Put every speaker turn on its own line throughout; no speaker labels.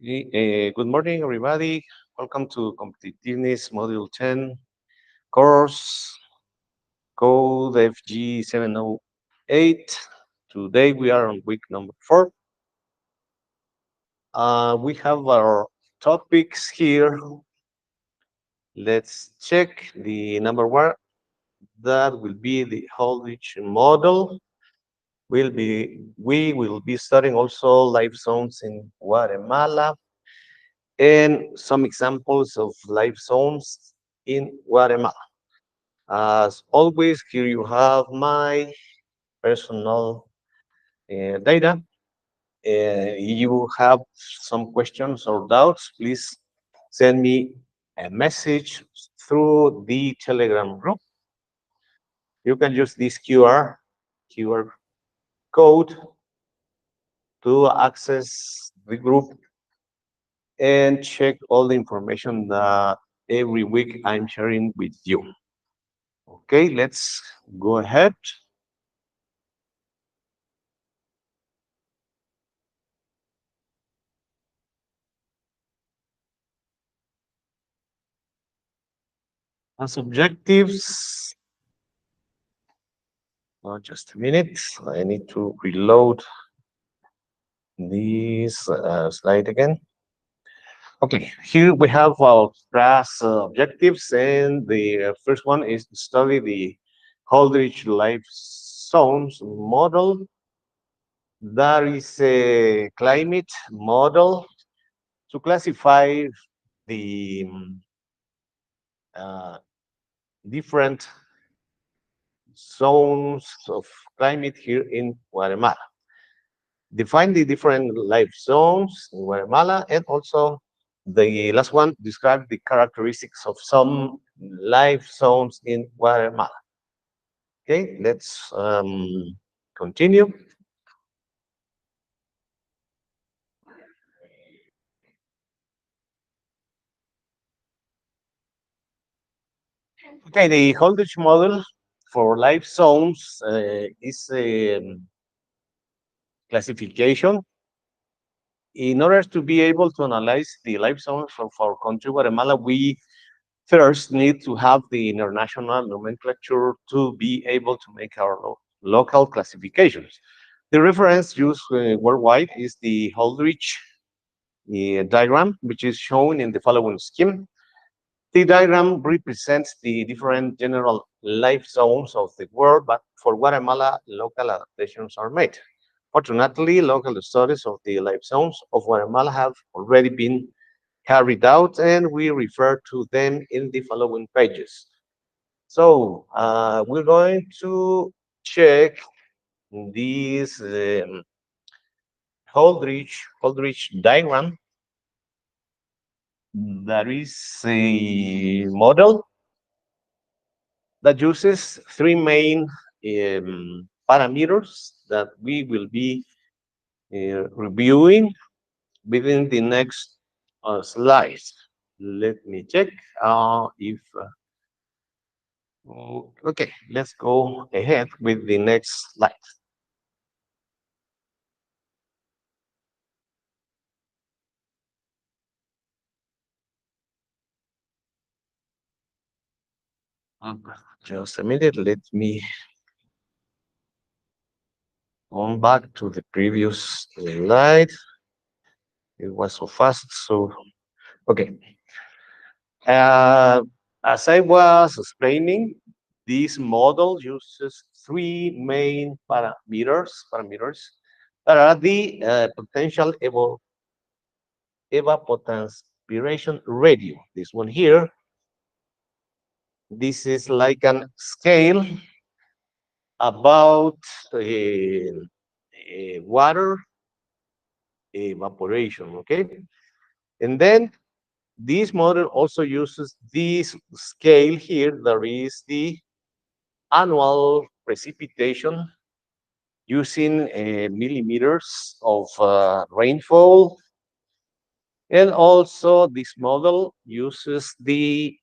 Good morning, everybody. Welcome to Competitiveness Module 10 course, code FG708. Today we are on week number 4. We have our topics here. Let's check the number 1. That will be the Holdridge model. We will be studying also life zones in Guatemala and some examples of life zones in Guatemala. As always, here you have my personal data. You have some questions or doubts, please send me a message through the Telegram group. You can use this QR code to access the group and check all the information that every week I'm sharing with you. Okay, let's go ahead. As objectives, just a minute. I need to reload this slide again. Okay, here we have our class objectives, and the first one is to study the Holdridge Life Zones model. That is a climate model to classify the uh, different zones of climate here in Guatemala. Define the different life zones in Guatemala, and also the last one, describe the characteristics of some life zones in Guatemala. Okay, let's continue. Okay, the Holdridge model for life zones is a classification. In order to be able to analyze the life zones of our country, Guatemala, we first need to have the international nomenclature to be able to make our local classifications. The reference used worldwide is the Holdridge diagram, which is shown in the following scheme. The diagram represents the different general life zones of the world, but for Guatemala, local adaptations are made. Fortunately, local studies of the life zones of Guatemala have already been carried out, and we refer to them in the following pages. So we're going to check this Holdridge diagram. That is a model that uses three main parameters that we will be reviewing within the next slides. Let me check if okay, let's go ahead with the next slide. Just a minute, let me go back to the previous slide. It was so fast, so okay. Uh, as I was explaining, this model uses three main parameters that are the potential evapotranspiration radio. This one here, this is like an scale about water evaporation, okay? And then this model also uses this scale here. There is the annual precipitation using millimeters of rainfall. And also this model uses this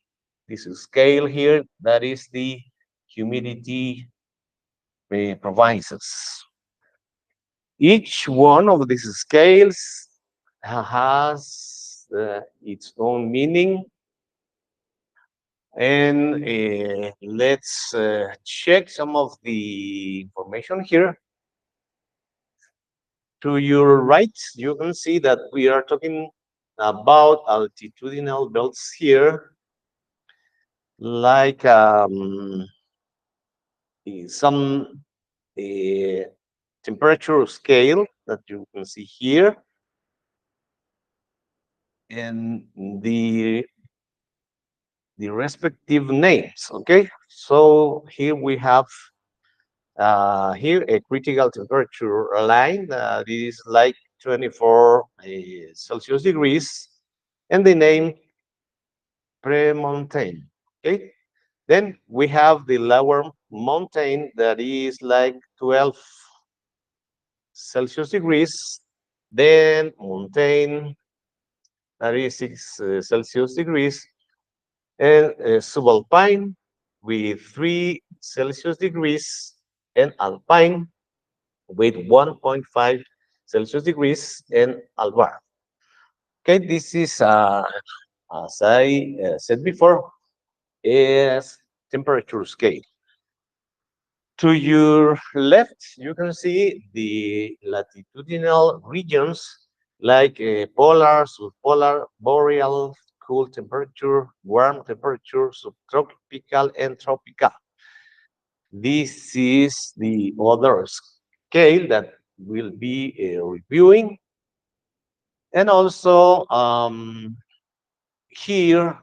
scale here, that is the humidity provinces. Each one of these scales has its own meaning. And let's check some of the information here. To your right, you can see that we are talking about altitudinal belts here, like some uh, temperature scale that you can see here, and the respective names. Okay, so here we have here a critical temperature line that is like 24 Celsius degrees, and the name pre-mountain. Okay, then we have the lower mountain that is like 12 Celsius degrees, then mountain that is 6 Celsius degrees, and subalpine with 3 Celsius degrees, and alpine with 1.5 Celsius degrees, and alvar. Okay, this is, as I said before, is temperature scale. To your left, you can see the latitudinal regions like polar, subpolar, boreal, cool temperature, warm temperature, subtropical, and tropical. This is the other scale that we'll be reviewing. And also, here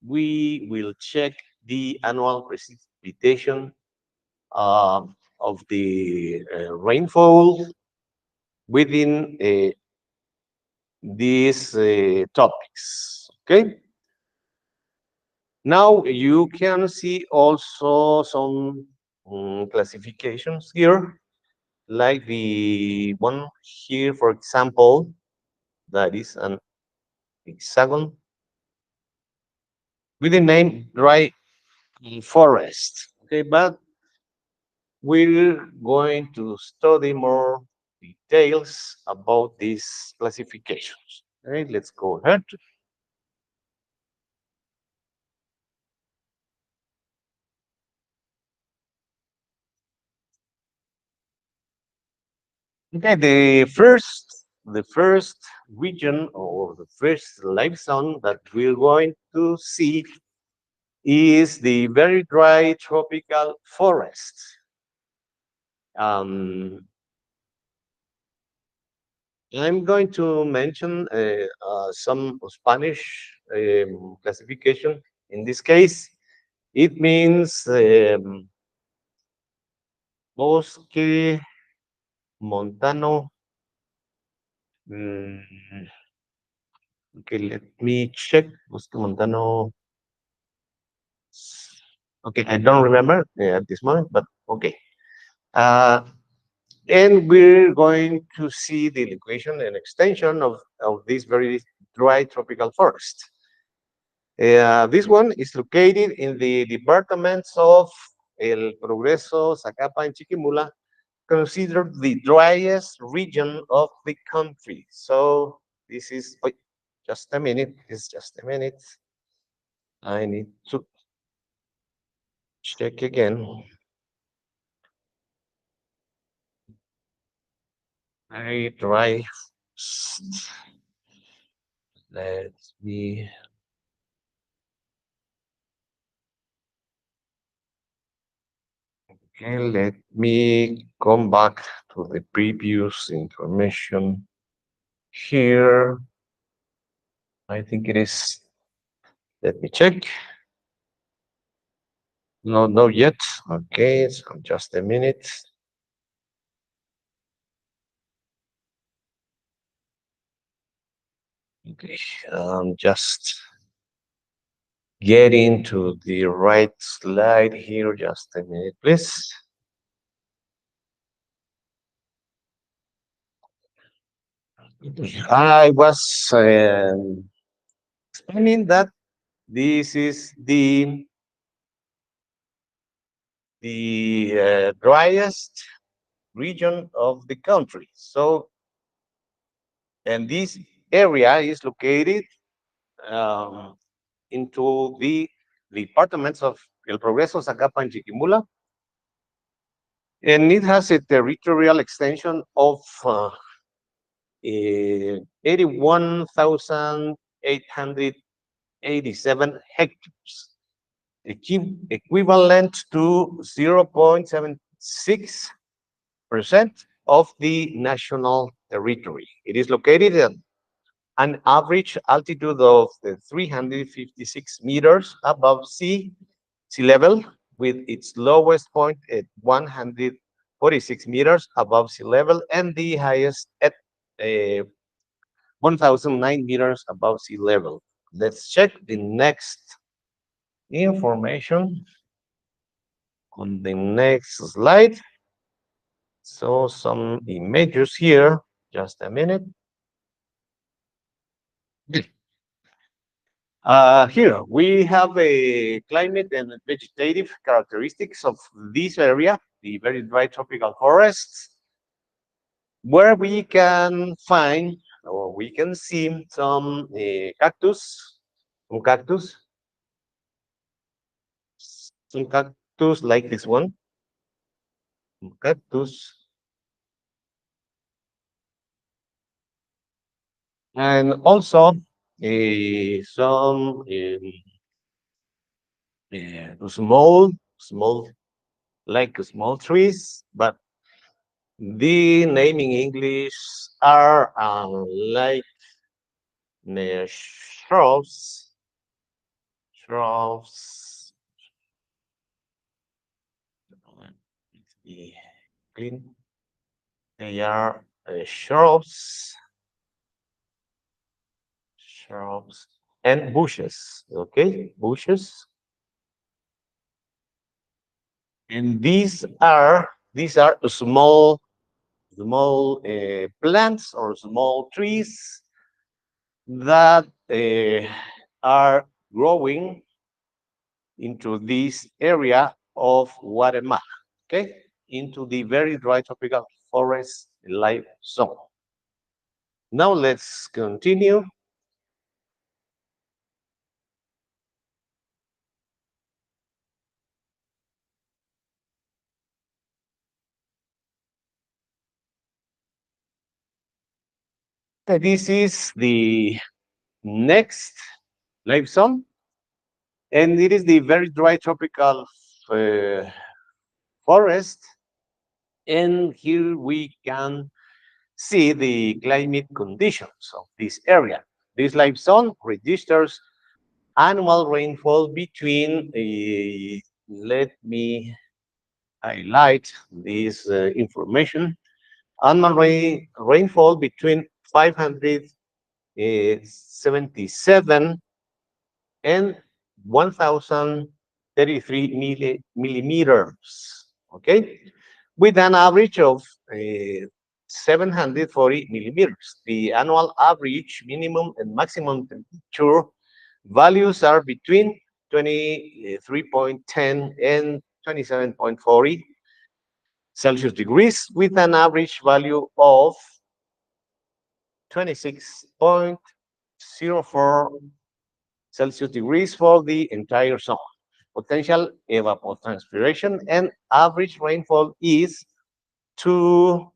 we will check the annual precipitation uh, of the rainfall within these topics. Okay. Now you can see also some classifications here, like the one here, for example, that is an hexagon with the name dry forest. Okay, but we're going to study more details about these classifications. Okay, let's go ahead. Okay, the first region or the first life zone that we're going to see is the very dry tropical forest. Um, I'm going to mention some Spanish classification. In this case, it means bosque montano. mm, okay, let me check. Bosque montano. Okay, I don't remember at this moment, but okay. Uh, and we're going to see the equation and extension of this very dry tropical forest. This one is located in the departments of El Progreso, Zacapa, and Chiquimula, considered the driest region of the country. So this is, wait, just a minute, it's just a minute. I need to check again. I try. Let me, okay, let me come back to the previous information here. I think it is, let me check. No, no yet. Okay, so just a minute. Okay, just getting to the right slide here. Just a minute, please. I was explaining that this is the driest region of the country. So And this area is located um, into the departments of El Progreso, Zacapa, and Chiquimula. And it has a territorial extension of 81,887 hectares, equivalent to 0.76% of the national territory. It is located at an average altitude of 356 meters above sea level, with its lowest point at 146 meters above sea level and the highest at 1009 meters above sea level. Let's check the next information on the next slide. So some images here, just a minute. Here we have a climate and vegetative characteristics of this area, the very dry tropical forests, where we can find or we can see some cactus, some cactus like this one, cactus, and also some small, like small trees, but the name in English are like shrubs, shrubs. Let's be clean. They are shrubs, and bushes. Okay, bushes, and these are small plants or small trees that are growing into this area of Guatemala, okay, into the very dry tropical forest life zone. Now let's continue. This is the next life zone, and it is the very dry tropical uh, forest. And here we can see the climate conditions of this area. This life zone registers annual rainfall between, let me highlight this information, annual rainfall between 577 and 1033 millimeters, okay, with an average of 740 millimeters. The annual average minimum and maximum temperature values are between 23.10 and 27.40 Celsius degrees, with an average value of 26.04 Celsius degrees for the entire zone. Potential evapotranspiration and average rainfall is 2,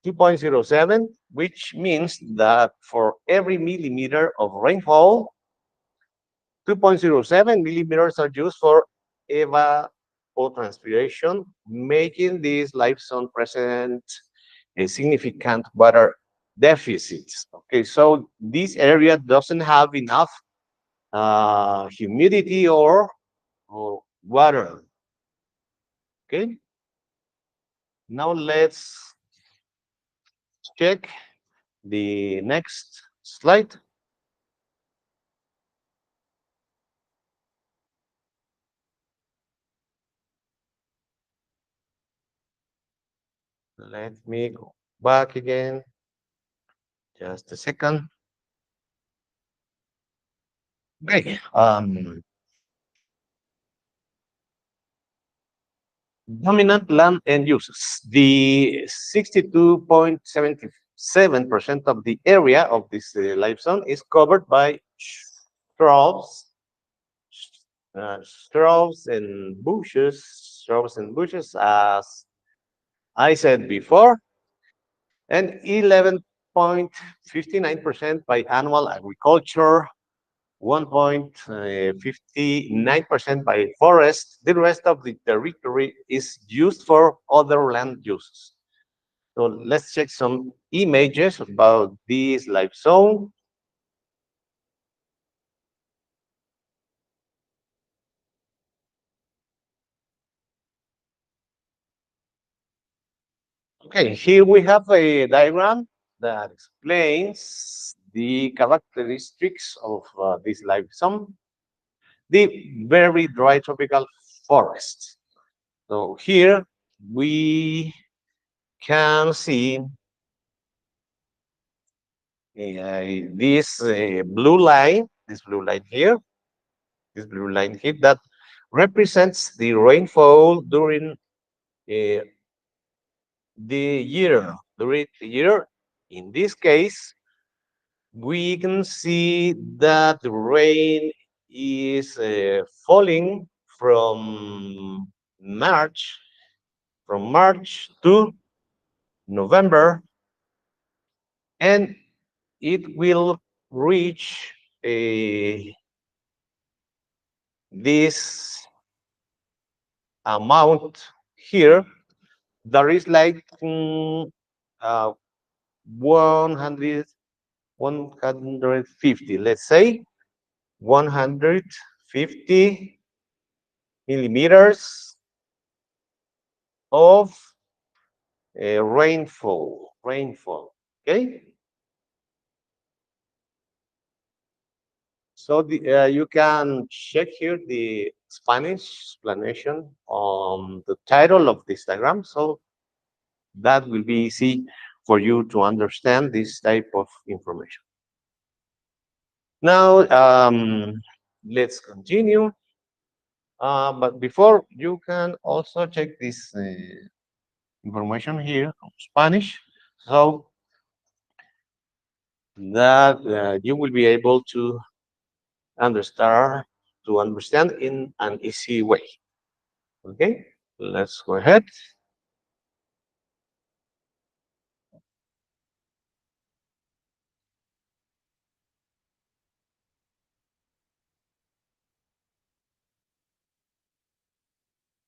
2.07, which means that for every millimeter of rainfall, 2.07 millimeters are used for evapotranspiration, making this life zone present a significant water deficits. Okay, so this area doesn't have enough humidity or water. Okay, now let's check the next slide. Let me go back again. Just a second. Okay. Dominant land end uses. The 62.77% of the area of this live zone is covered by shrubs, shrubs and bushes, as I said before, and 11.59% by annual agriculture, 1.59% by forest. The rest of the territory is used for other land uses. So let's check some images about this live zone. Okay, here we have a diagram that explains the characteristics of this live zone, the very dry tropical forest. So here we can see this blue line here, that represents the rainfall during uh, during the year. In this case, we can see that the rain is falling from March, to November, and it will reach this amount here. There is like uh, 100, 150, let's say 150 millimeters of rainfall. Okay, so you can check here the Spanish explanation on the title of this diagram, so that will be easy for you to understand this type of information. Now, let's continue. But before, you can also check this information here from Spanish, so that you will be able understand to understand in an easy way. Okay, let's go ahead.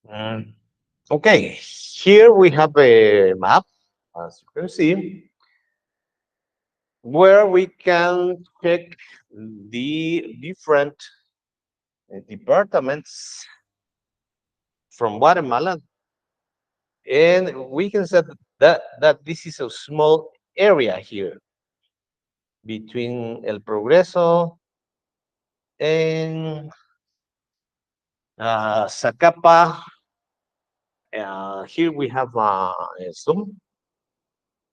Um, okay, here we have a map, as you can see, where we can check the different departments from Guatemala, and we can say that this is a small area here between El Progreso and Zacapa. Here we have Zoom,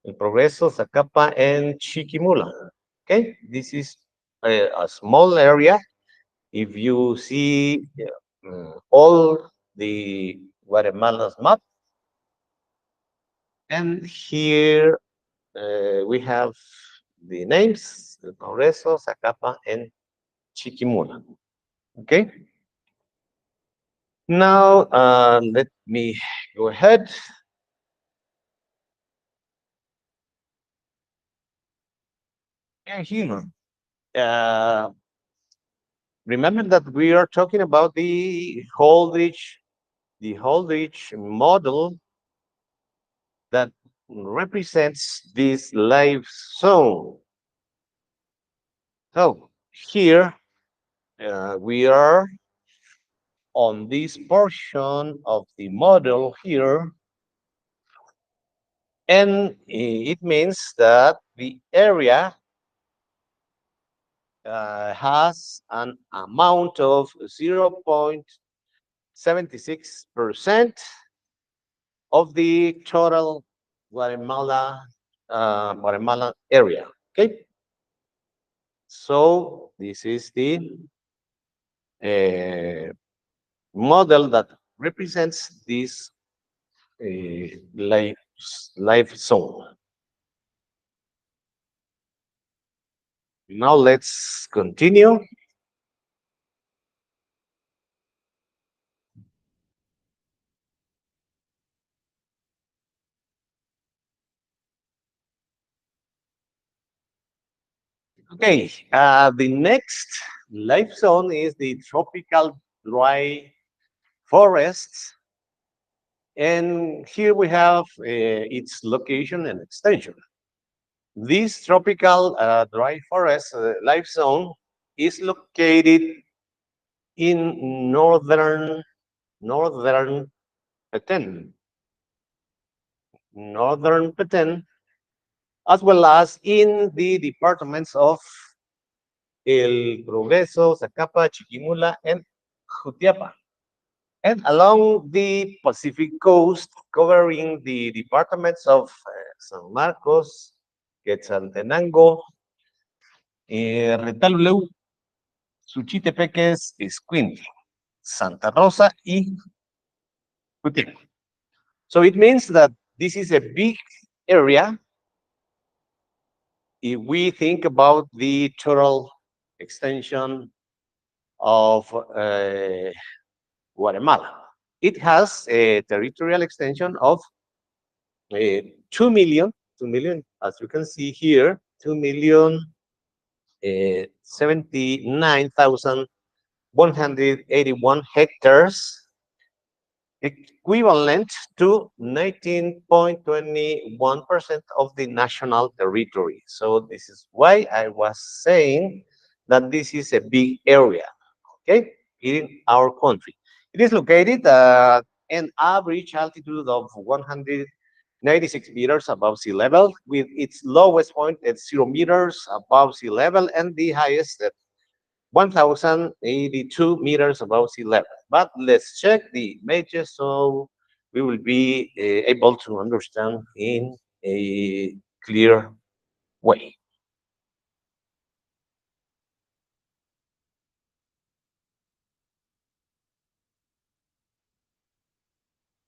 El Progreso, Zacapa, and Chiquimula. Okay, this is a small area. If you see all the Guatemala's map, and here we have the names, El Progreso, Zacapa, and Chiquimula. Okay, now let me go ahead. And here, uh, remember that we are talking about the Holdridge model that represents this live zone. So here we are on this portion of the model here, and it means that the area has an amount of 0.76% of the total Guatemala area. Okay, so this is the uh, model that represents this life life zone. Now let's continue. Okay, the next life zone is the tropical dry forests, and here we have its location and extension. This tropical dry forest life zone is located in northern Petén, northern Petén, as well as in the departments of El Progreso, Zacapa, Chiquimula, and Jutiapa, and along the Pacific coast, covering the departments of San Marcos, Quetzaltenango, Retaluleu, Suchitepeques, Escuintla, Santa Rosa, y Jutiapa. So it means that this is a big area if we think about the total extension of Guatemala. It has a territorial extension of uh, 2 million, 2 million, as you can see here, 2 million 79,181 hectares, equivalent to 19.21% of the national territory. So this is why I was saying that this is a big area, okay, in our country. It is located at an average altitude of 196 meters above sea level, with its lowest point at 0 meters above sea level and the highest at 1,082 meters above sea level. But let's check the images so we will be able to understand in a clear way.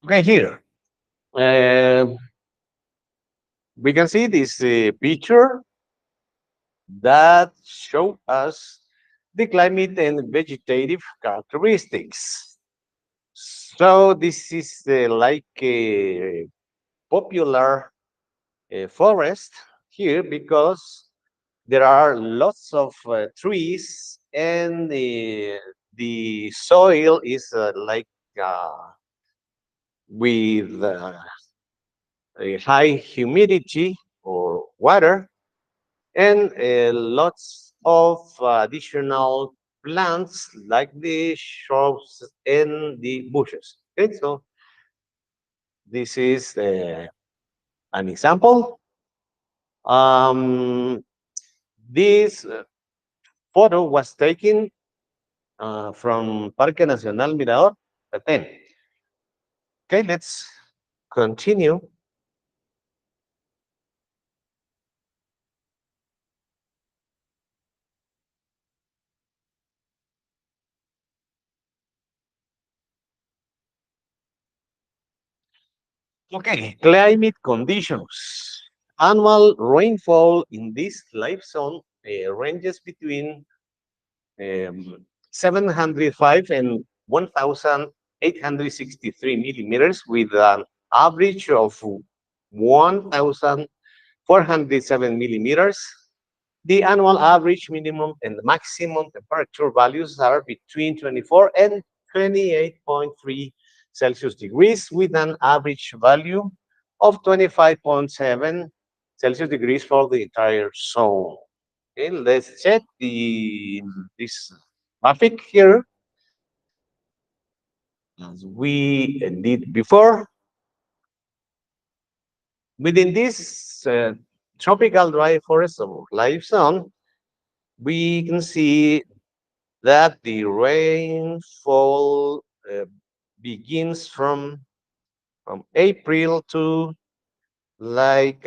Okay, here we can see this picture that show us the climate and vegetative characteristics. So this is like a popular forest here because there are lots of trees and the soil is like with a high humidity or water and lots of additional plants like the shrubs and the bushes. Okay, so this is an example. Um, this photo was taken from Parque Nacional Mirador, Petén. Okay, let's continue. Okay, climate conditions. Annual rainfall in this life zone ranges between 705 and 1,863 millimeters, with an average of 1,407 millimeters. The annual average minimum and maximum temperature values are between 24 and 28.3 Celsius degrees, with an average value of 25.7 Celsius degrees for the entire zone. Okay, let's check this graphic here. As we did before, within this tropical dry forest of life zone, we can see that the rainfall begins from April to like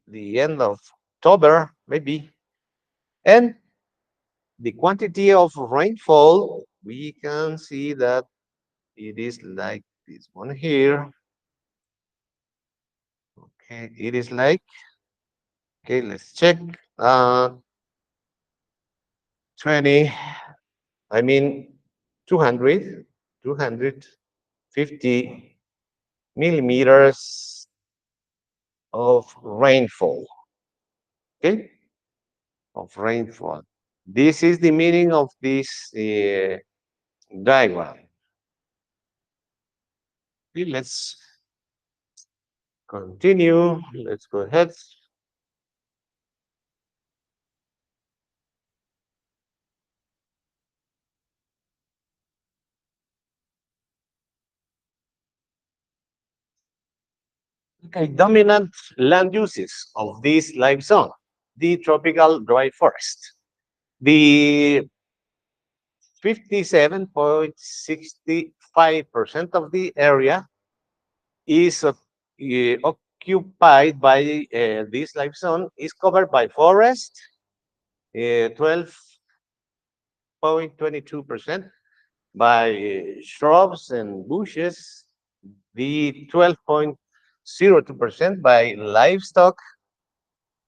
the end of October, maybe, and the quantity of rainfall we can see that. It is like this one here. Okay, it is like, okay, let's check. 20, I mean, 200, 250 millimeters of rainfall. Okay, of rainfall. This is the meaning of this diagram. Okay, let's continue. Let's go ahead. Okay, dominant land uses of this live zone, the tropical dry forest. The 57.65% of the area is occupied by this live zone is covered by forest, 12.22% by shrubs and bushes, the 12.02% by livestock,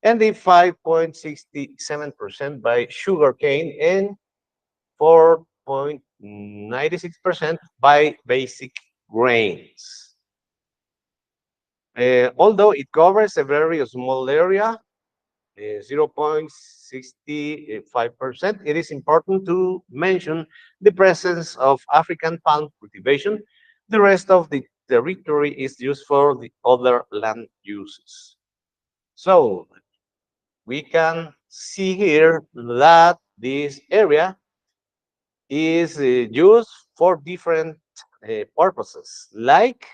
and the 5.67% by sugarcane and 4.96% by basic grains. Although it covers a very small area, 0.65%, it is important to mention the presence of African palm cultivation. The rest of the territory is used for the other land uses. So we can see here that this area is used for different purposes, like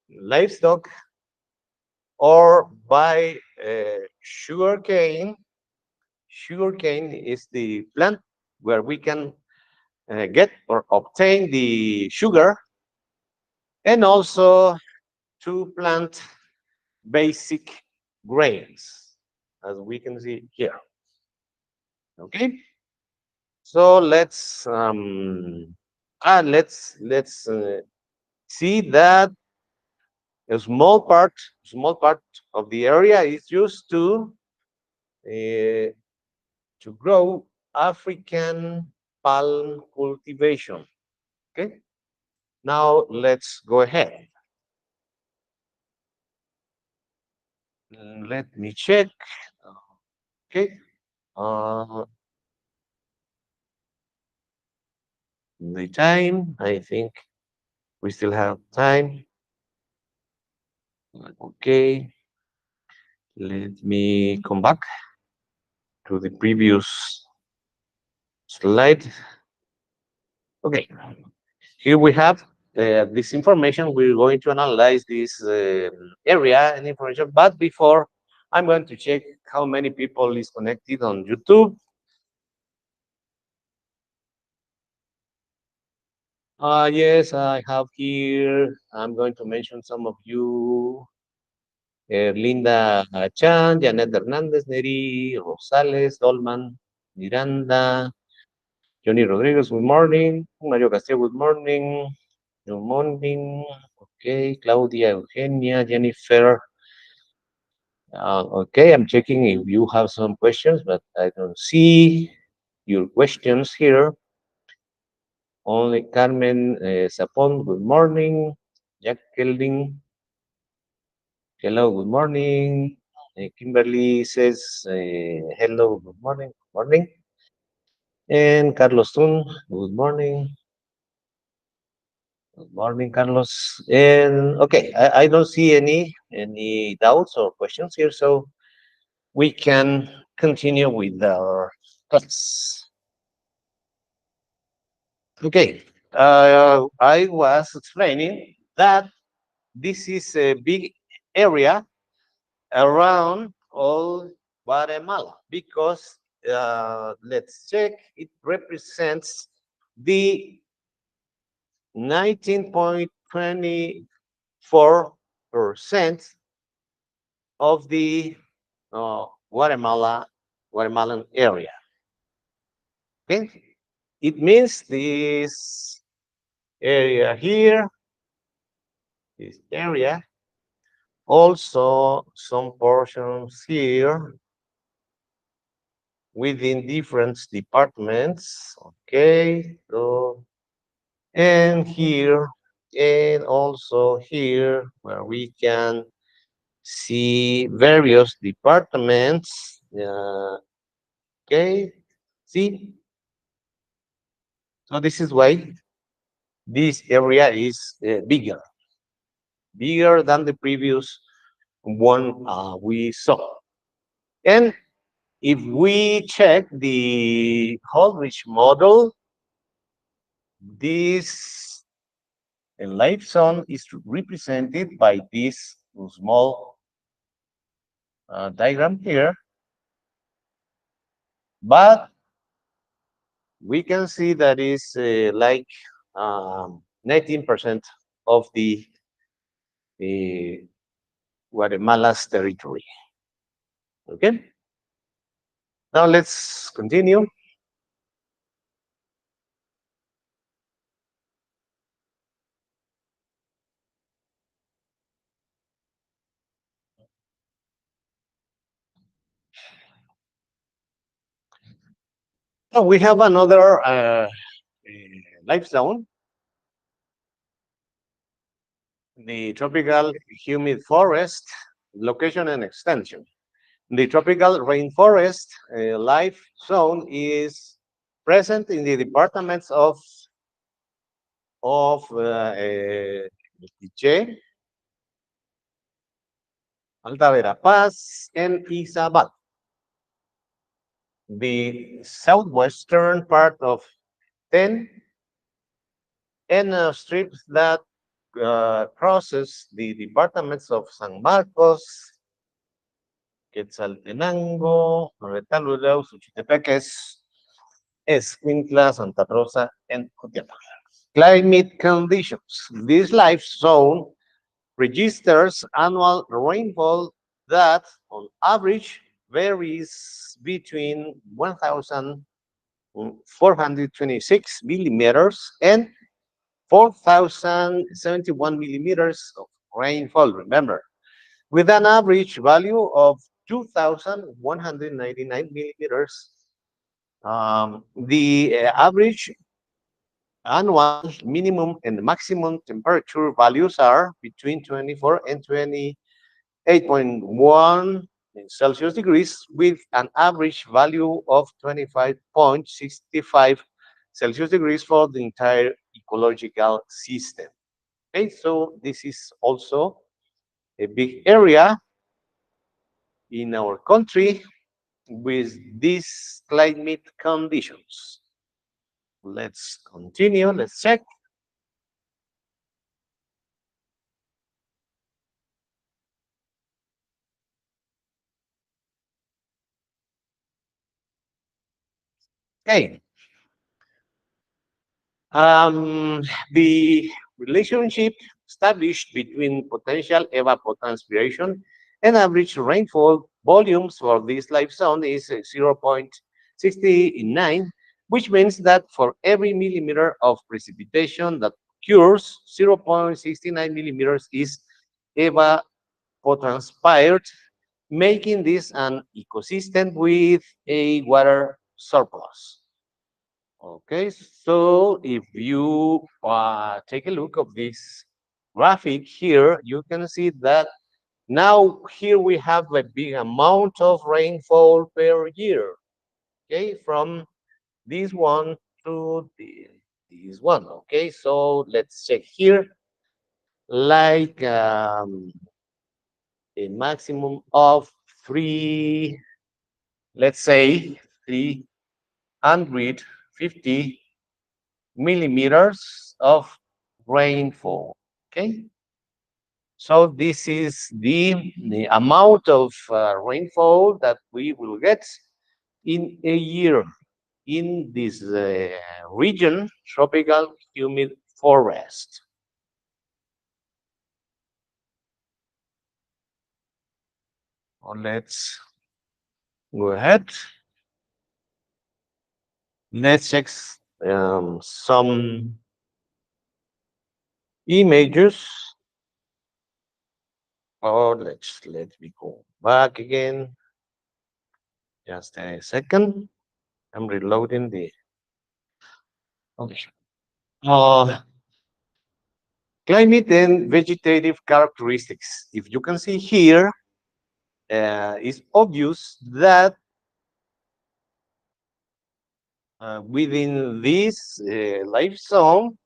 livestock or by sugarcane. Sugarcane is the plant where we can get or obtain the sugar, and also to plant basic grains, as we can see here. Okay, so let's see that a small part of the area is used uh, to grow African palm cultivation. Okay, now let's go ahead. Let me check. Okay, uh, the time. I think we still have time. Okay, let me come back to the previous slide. Okay, here we have this information. We're going to analyze this area and information. But before, I'm going to check how many people is connected on YouTube. Yes, I have here. I'm going to mention some of you. Linda Chan, Janet Hernandez, Neri Rosales, Dolman, Miranda, Johnny Rodriguez, good morning. Mario Castillo, good morning. Good morning. Okay, Claudia, Eugenia, Jennifer. Okay, I'm checking if you have some questions, but I don't see your questions here. Only Carmen Sapon, good morning. Jacqueline, hello, good morning. Kimberly says, hello, good morning. Good morning. And Carlos Tun, good morning. Good morning, Carlos. And okay, I don't see any doubts or questions here, so we can continue with our class. Okay, I was explaining that this is a big area around all Guatemala because let's check, it represents the 19.24% of the Guatemalan area. Okay, it means this. area here, this area. Also, some portions here within different departments. Okay, so and here, and also here, where we can see various departments. Okay, see, so this is why this area is bigger than the previous one we saw. And if we check the Holdridge model, this life zone is represented by this small diagram here, but we can see that is like 19% of the Guatemala's territory. Okay, now let's continue. Now we have another life zone, the tropical humid forest, location and extension. The tropical rainforest life zone is present in the departments of Quiché, Alta Verapaz, and Izabal. The southwestern part of Ten and strips that crosses the departments of San Marcos, Quetzaltenango, Retalhuleu, Suchitepeques, Escuintla, Santa Rosa, and Jutiapa. Climate conditions. This life zone registers annual rainfall that, on average, varies between 1,426 millimeters and 4,071 millimeters of rainfall. Remember, with an average value of 2,199 millimeters. The average annual minimum and maximum temperature values are between 24 and 28.1 in Celsius degrees, with an average value of 25.65 Celsius degrees for the entire ecological system. Okay, so this is also a big area in our country with these climate conditions. Let's continue. Let's check. Okay. Um, the relationship established between potential evapotranspiration and average rainfall volumes for this life zone is 0.69, which means that for every millimeter of precipitation that occurs, 0.69 millimeters is evapotranspired, making this an ecosystem with a water surplus. Okay, so if you take a look of this graphic here, you can see that now here we have a big amount of rainfall per year. Okay, from this one to this one. Okay, so let's check here, like a maximum of three, let's say 350 millimeters of rainfall. Okay, so this is the amount of rainfall that we will get in a year in this region, tropical humid forest. Let's go ahead. Let's check some images. Oh, let me go back again. Just a second. I'm reloading the. Okay. Uh, Climate and vegetative characteristics. If you can see here, it's obvious that within this life zone,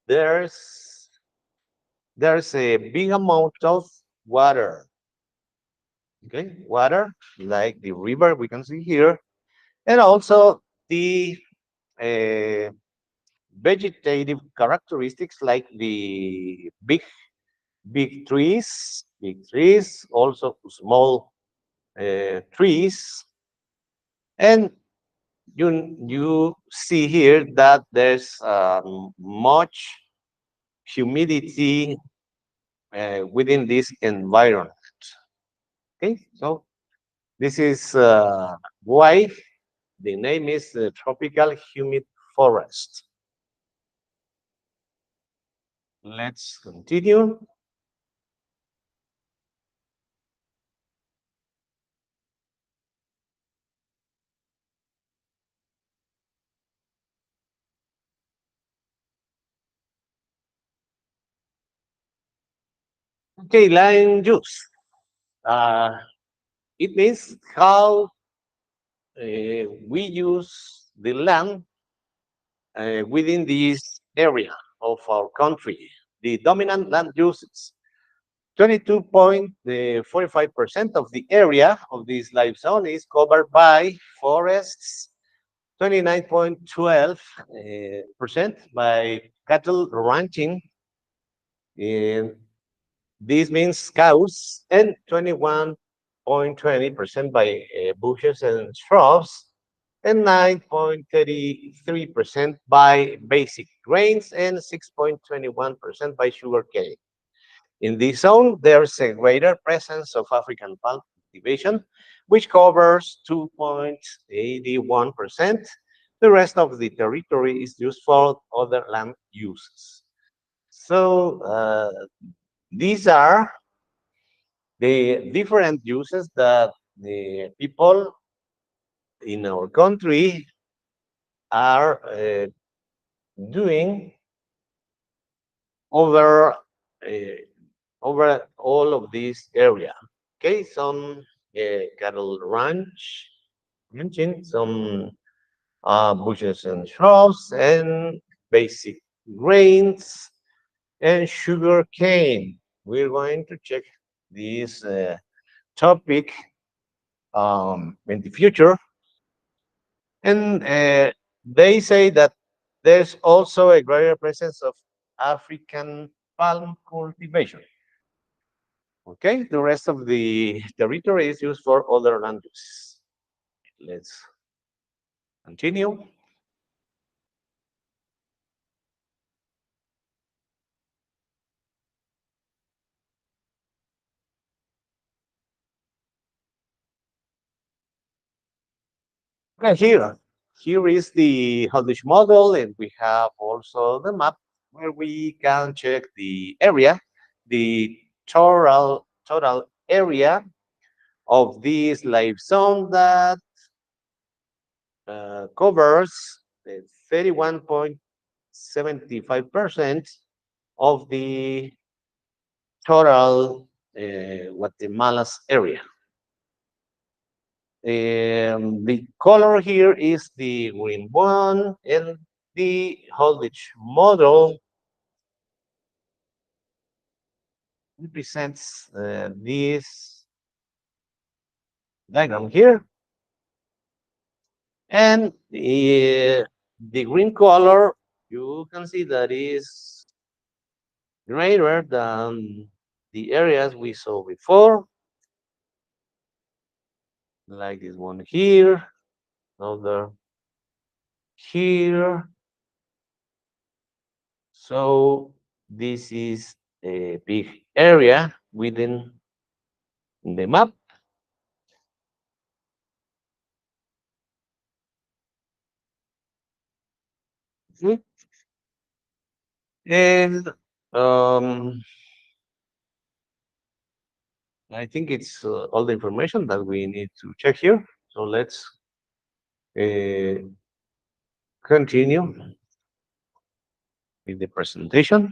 there's there's a big amount of water. Okay, water like the river we can see here, and also the uh, vegetative characteristics like the big trees, also small trees, and you see here that there's much humidity within this environment. Okay, so this is why the name is the tropical humid forest. Let's continue. Okay, land use. Uh, it means how we use the land within this area of our country. The dominant land uses 22.45% of the area of this life zone is covered by forests, 29.12% by cattle ranching, and this means cows, and 21.20% by bushes and shrubs, and 9.33% by basic grains, and 6.21% by sugarcane. In this zone, there's a greater presence of African palm cultivation, which covers 2.81%. The rest of the territory is used for other land uses. So these are the different uses that the people in our country are doing over uh, over all of this area. Okay, some cattle ranching, some bushes and shrubs, and basic grains and sugar cane. We're going to check this topic in the future. And they say that there's also a greater presence of African palm cultivation. Okay, the rest of the territory is used for other land uses. Let's continue. Okay, here is the Haldich model, and we have also the map where we can check the area, the total area of this life zone that covers 31.75% of the total Guatemala's area. The color here is the green one, and the Holdridge model represents this diagram here. And the green color, you can see that is greater than the areas we saw before, like this one here, another here. So this is a big area within the map. Mhm. And Um, I think it's all the information that we need to check here. So let's uh, continue with the presentation.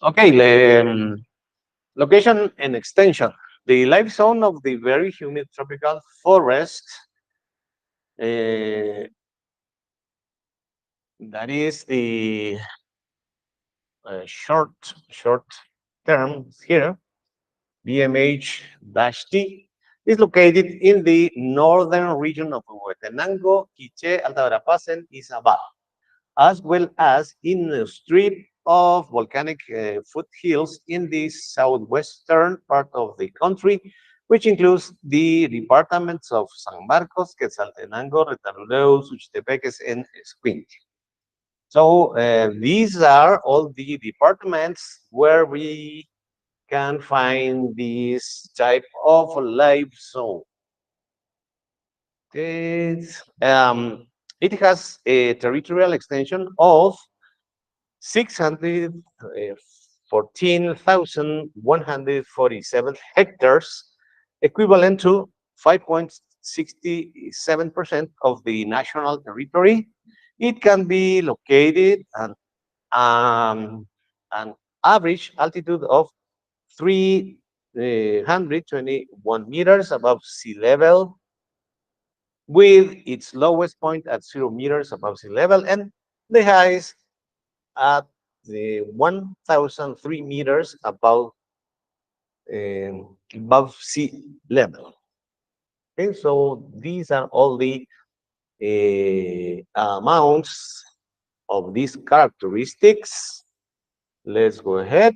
Okay, location and extension. The life zone of the very humid tropical forest, uh, that is the short term here, BMH-T, is located in the northern region of Huehuetenango, Quiché, Alta Verapaz, and Izabal, as well as in a strip of volcanic foothills in the southwestern part of the country, which includes the departments of San Marcos, Quetzaltenango, Retalhuleu, Suchitepeques, and Escuintla. So these are all the departments where we can find this type of live zone. Okay. It has a territorial extension of 614,147 hectares, equivalent to 5.67% of the national territory. It can be located at an average altitude of 321 meters above sea level, with its lowest point at 0 meters above sea level and the highest at the 1,003 meters above sea level. Okay, so these are all the amounts of these characteristics. Let's go ahead.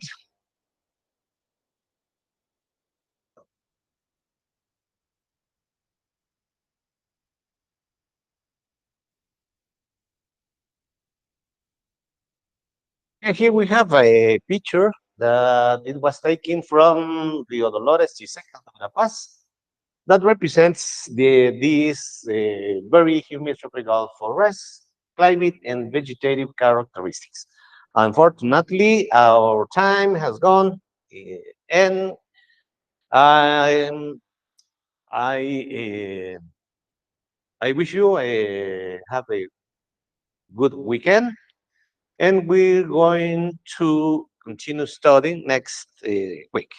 And here we have a picture that it was taken from Rio Dolores, Chiseca, La Paz, that represents these very humid tropical forest climate and vegetative characteristics. Unfortunately, our time has gone, and I I I wish you have a good weekend, and we're going to continue studying next week.